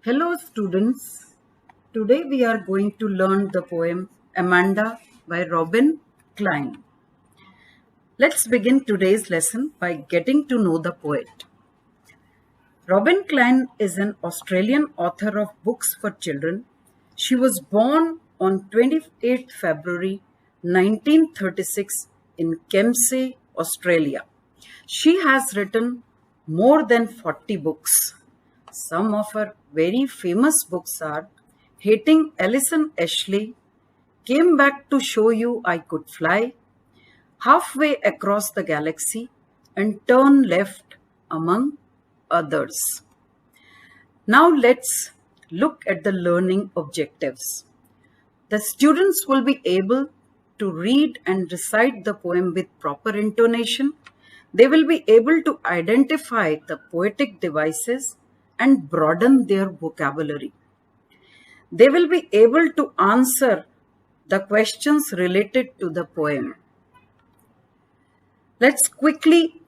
Hello students, today we are going to learn the poem Amanda by Robin Klein. Let's begin today's lesson by getting to know the poet. Robin Klein is an Australian author of books for children. She was born on 28th February 1936 in Kempsey, Australia. She has written more than 40 books. Some of her very famous books are Hating Alison Ashley, Came Back to Show You I Could Fly, Halfway Across the Galaxy, and Turn Left, among others. Now let's look at the learning objectives. The students will be able to read and recite the poem with proper intonation. They will be able to identify the poetic devices and broaden their vocabulary. They will be able to answer the questions related to the poem. Let's quickly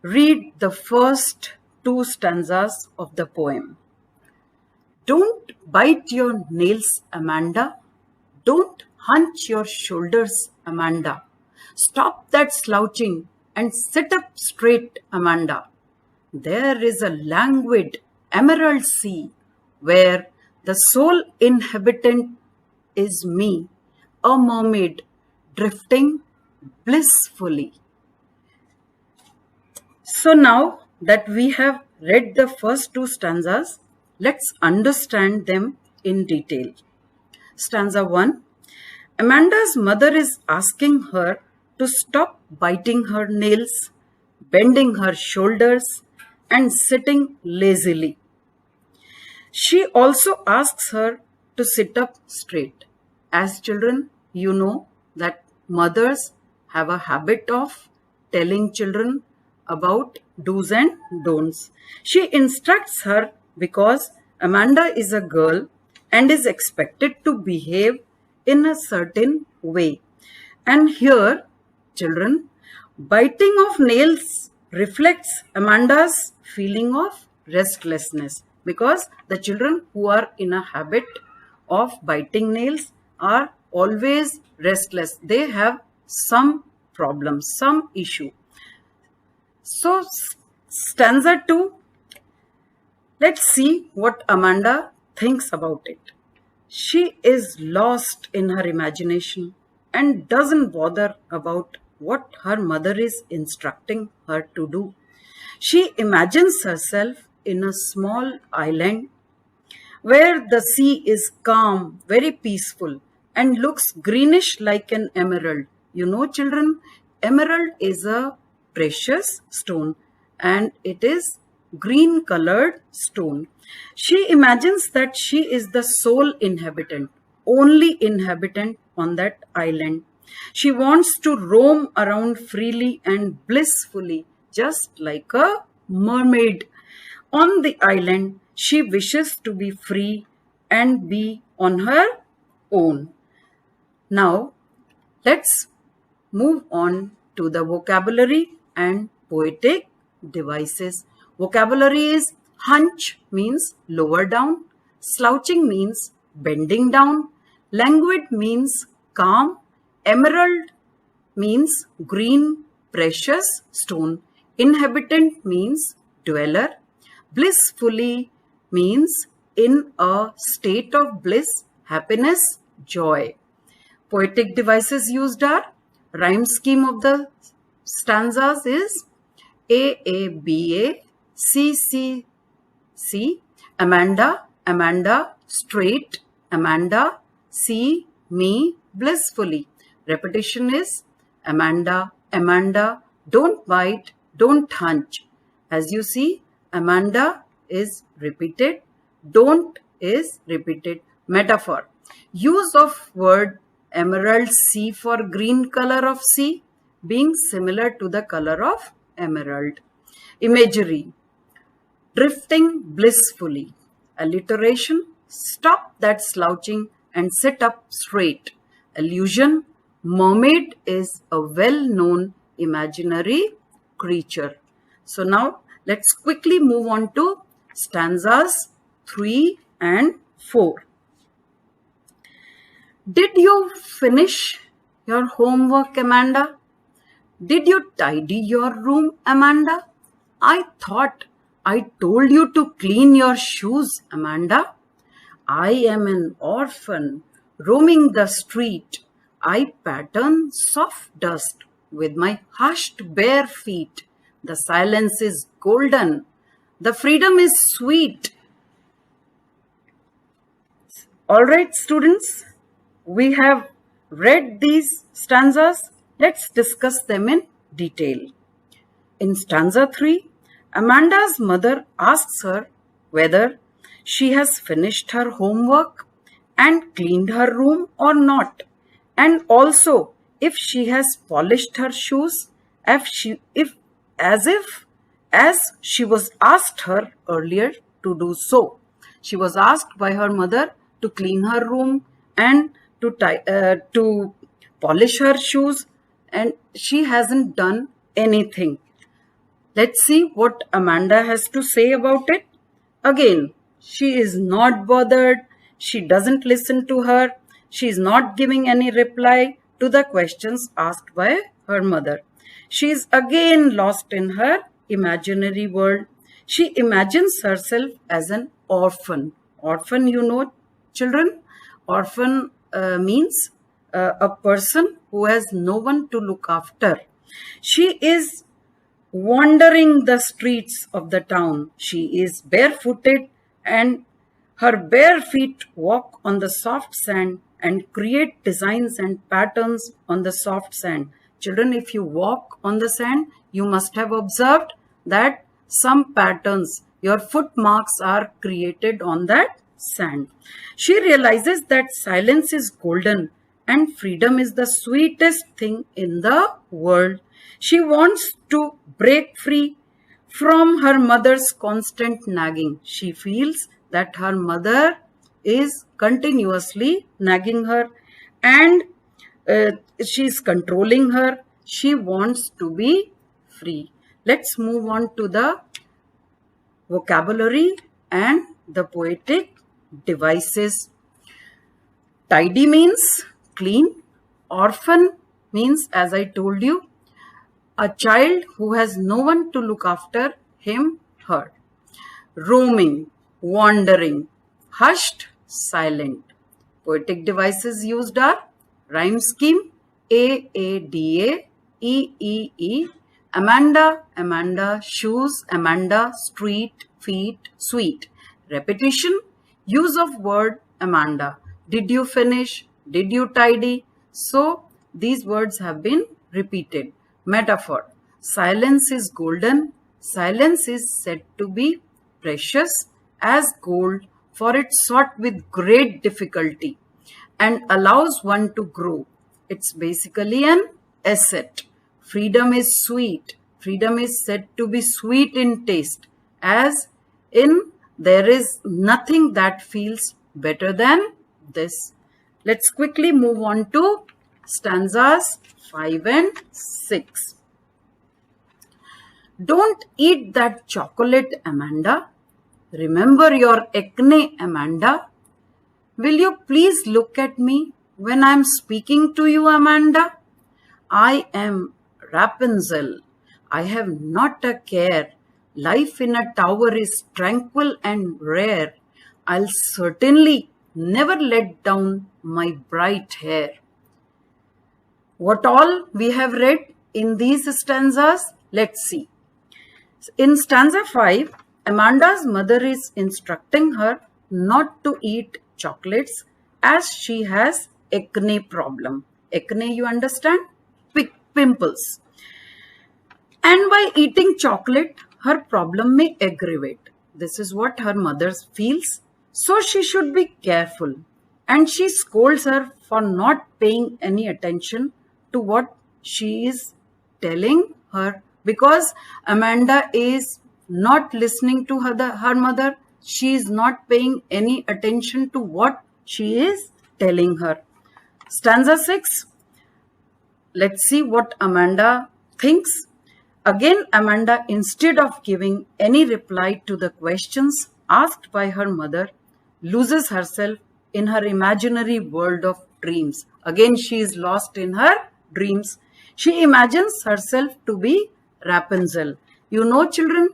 read the first two stanzas of the poem. Don't bite your nails, Amanda. Don't hunch your shoulders, Amanda. Stop that slouching and sit up straight, Amanda. There is a languid emerald sea where the sole inhabitant is me, a mermaid drifting blissfully. So now that we have read the first two stanzas, let's understand them in detail. Stanza 1. Amanda's mother is asking her to stop biting her nails, bending her shoulders, and sitting lazily. She also asks her to sit up straight. As children, you know that mothers have a habit of telling children about do's and don'ts. She instructs her because Amanda is a girl and is expected to behave in a certain way. And here, children, biting of nails reflects Amanda's feeling of restlessness, because the children who are in a habit of biting nails are always restless. They have some problem, some issue. So, stanza 2, let's see what Amanda thinks about it. She is lost in her imagination and doesn't bother about what her mother is instructing her to do. She imagines herself in a small island where the sea is calm, very peaceful, and looks greenish like an emerald. You know, children, emerald is a precious stone and it is green colored stone. She imagines that she is the sole inhabitant, only inhabitant on that island. She wants to roam around freely and blissfully, just like a mermaid. On the island, she wishes to be free and be on her own. Now, let's move on to the vocabulary and poetic devices. Vocabulary is hunch means lower down, slouching means bending down, languid means calm, emerald means green precious stone, inhabitant means dweller, blissfully means in a state of bliss, happiness, joy. Poetic devices used are rhyme scheme of the stanzas is A, C, C, Amanda, Amanda, straight, Amanda, see, me, blissfully. Repetition is Amanda, Amanda, don't bite, don't hunch. As you see, Amanda is repeated, don't is repeated. Metaphor. Use of word emerald sea for green color of sea being similar to the color of emerald. Imagery. Drifting blissfully. Alliteration. Stop that slouching and sit up straight. Allusion. Mermaid is a well-known imaginary creature. So now let's quickly move on to stanzas 3 and 4. Did you finish your homework, Amanda? Did you tidy your room, Amanda? I thought I told you to clean your shoes, Amanda. I am an orphan roaming the street. I pattern soft dust with my hushed bare feet. The silence is golden. The freedom is sweet. All right, students, we have read these stanzas. Let's discuss them in detail. In stanza 3, Amanda's mother asks her whether she has finished her homework and cleaned her room or not, and also if she has polished her shoes, as she was asked her earlier to do so. She was asked by her mother to clean her room and to polish her shoes, and she hasn't done anything. Let's see what Amanda has to say about it. Again, she is not bothered. She doesn't listen to her. She is not giving any reply to the questions asked by her mother. She is again lost in her imaginary world. She imagines herself as an orphan. Orphan, you know, children. Orphan means a person who has no one to look after. She is wandering the streets of the town. She is barefooted and her bare feet walk on the soft sand and create designs and patterns on the soft sand. Children, if you walk on the sand, you must have observed that some patterns, your foot marks are created on that sand. She realizes that silence is golden and freedom is the sweetest thing in the world. She wants to break free from her mother's constant nagging. She feels that her mother is continuously nagging her and she is controlling her. She wants to be free. Let's move on to the vocabulary and the poetic devices. Tidy means clean. Orphan means, as I told you, a child who has no one to look after him, her. Roaming, wandering. Hushed, silent. Poetic devices used are rhyme scheme, A-A-D-A, E-E-E, Amanda, Amanda, shoes, Amanda, street, feet, sweet. Repetition, use of word Amanda. Did you finish? Did you tidy? So, these words have been repeated. Metaphor, silence is golden. Silence is said to be precious as gold, for it sought with great difficulty and allows one to grow. It's basically an asset. Freedom is sweet. Freedom is said to be sweet in taste, as in there is nothing that feels better than this. Let's quickly move on to stanzas 5 and 6. Don't eat that chocolate, Amanda. Remember your acne, Amanda. Will you please look at me when I am speaking to you, Amanda? I am Rapunzel. I have not a care. Life in a tower is tranquil and rare. I'll certainly never let down my bright hair. What all we have read in these stanzas? Let's see. In stanza 5, Amanda's mother is instructing her not to eat chocolates as she has acne problem. Acne, you understand? Pimples. And by eating chocolate, her problem may aggravate. This is what her mother feels. So she should be careful. And she scolds her for not paying any attention to what she is telling her, because Amanda is not listening to her mother. She is not paying any attention to what she is telling her. Stanza 6. Let's see what Amanda thinks. Again, Amanda, instead of giving any reply to the questions asked by her mother, loses herself in her imaginary world of dreams. Again, she is lost in her dreams. She imagines herself to be Rapunzel. You know, children,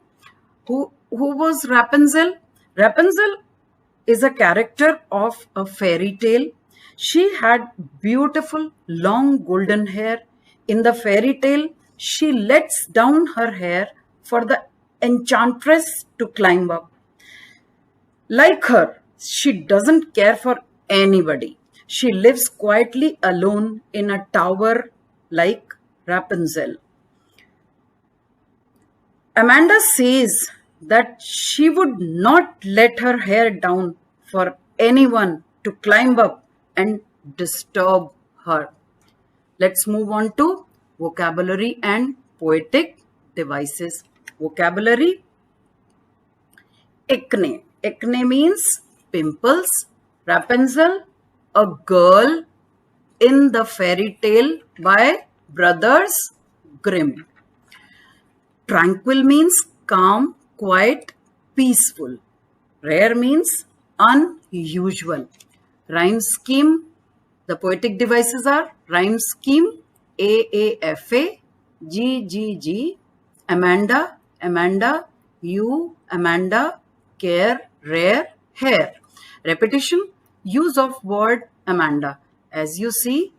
who was Rapunzel? Rapunzel is a character of a fairy tale. She had beautiful long golden hair. In the fairy tale, she lets down her hair for the enchantress to climb up. Like her, she doesn't care for anybody. She lives quietly alone in a tower like Rapunzel. Amanda says that she would not let her hair down for anyone to climb up and disturb her. Let's move on to vocabulary and poetic devices. Vocabulary. Acne. Acne means pimples. Rapunzel, a girl in the fairy tale by Brothers Grimm. Tranquil means calm, quiet, peaceful. Rare means unusual. Rhyme scheme. The poetic devices are rhyme scheme, AAFA, GGG, Amanda, Amanda, you, Amanda, care, rare, hair. Repetition, use of word Amanda. As you see,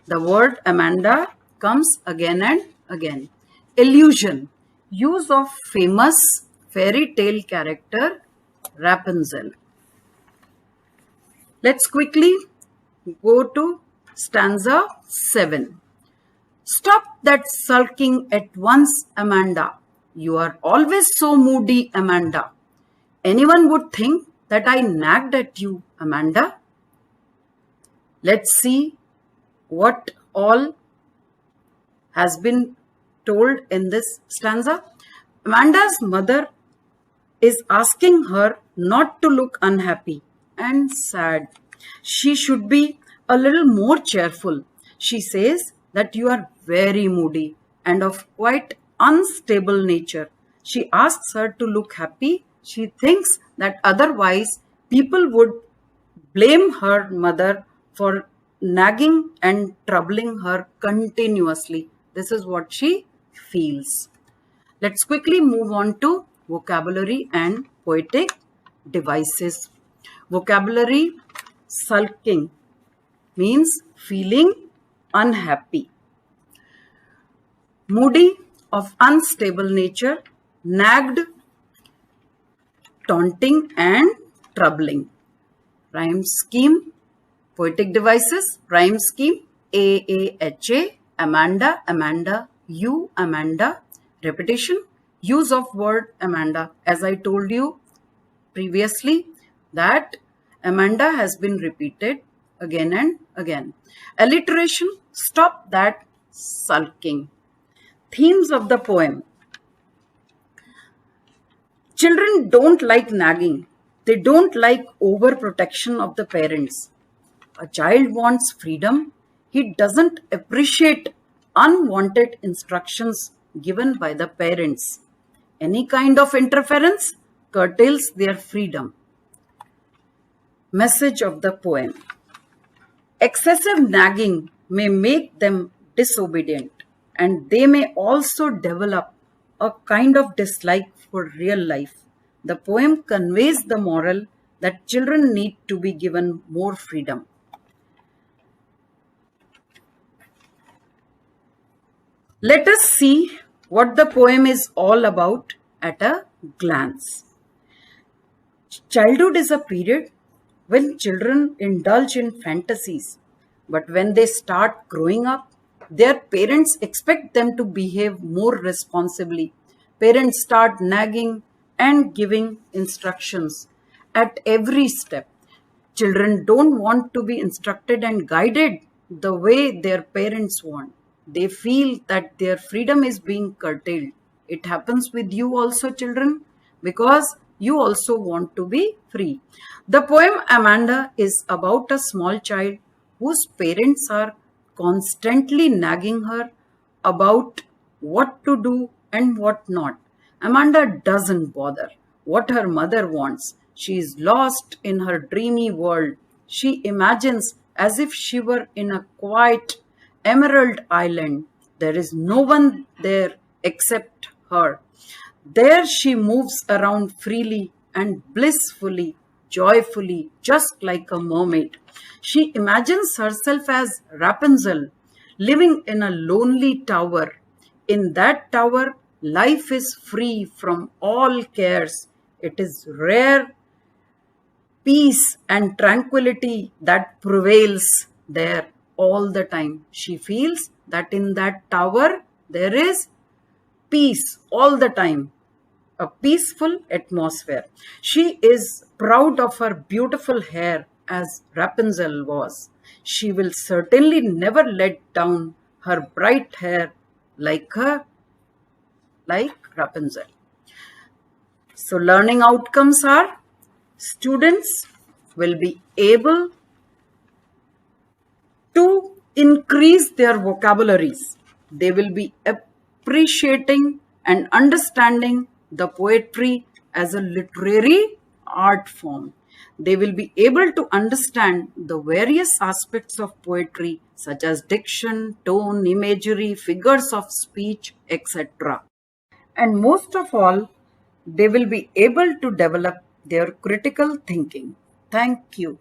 the word Amanda comes again and again. Illusion, use of famous fairy tale character Rapunzel. Let's quickly go to stanza 7. Stop that sulking at once, Amanda. You are always so moody, Amanda. Anyone would think that I nagged at you, Amanda. Let's see what all has been told in this stanza. Amanda's mother is asking her not to look unhappy and sad. She should be a little more cheerful. She says that you are very moody and of quite unstable nature. She asks her to look happy. She thinks that otherwise people would blame her mother for nagging and troubling her continuously. This is what she feels. Let's quickly move on to vocabulary and poetic devices. Vocabulary. Sulking means feeling unhappy. Moody, of unstable nature. Nagged, taunting and troubling. Rhyme scheme. Poetic devices. Rhyme scheme, AAHA, Amanda, Amanda, you, Amanda. Repetition, use of word Amanda. As I told you previously that Amanda has been repeated again and again. Alliteration, stop that sulking. Themes of the poem. Children don't like nagging. They don't like overprotection of the parents. A child wants freedom. He doesn't appreciate unwanted instructions given by the parents. Any kind of interference curtails their freedom. Message of the poem. Excessive nagging may make them disobedient, and they may also develop a kind of dislike for real life. The poem conveys the moral that children need to be given more freedom. Let us see what the poem is all about at a glance. Childhood is a period when children indulge in fantasies, but when they start growing up, their parents expect them to behave more responsibly. Parents start nagging and giving instructions at every step. Children don't want to be instructed and guided the way their parents want. They feel that their freedom is being curtailed. It happens with you also, children, because you also want to be free. The poem Amanda is about a small child whose parents are constantly nagging her about what to do and what not. Amanda doesn't bother what her mother wants. She is lost in her dreamy world. She imagines as if she were in a quiet emerald island. There is no one there except her. There she moves around freely and blissfully, joyfully, just like a mermaid. She imagines herself as Rapunzel, living in a lonely tower. In that tower, life is free from all cares. It is rare peace and tranquility that prevails there all the time. She feels that in that tower there is peace all the time, a peaceful atmosphere. She is proud of her beautiful hair as Rapunzel was. She will certainly never let down her bright hair like her like Rapunzel. So learning outcomes are students will be able to increase their vocabularies. They will be appreciating and understanding the poetry as a literary art form. They will be able to understand the various aspects of poetry, such as diction, tone, imagery, figures of speech, etc. And most of all, they will be able to develop their critical thinking. Thank you.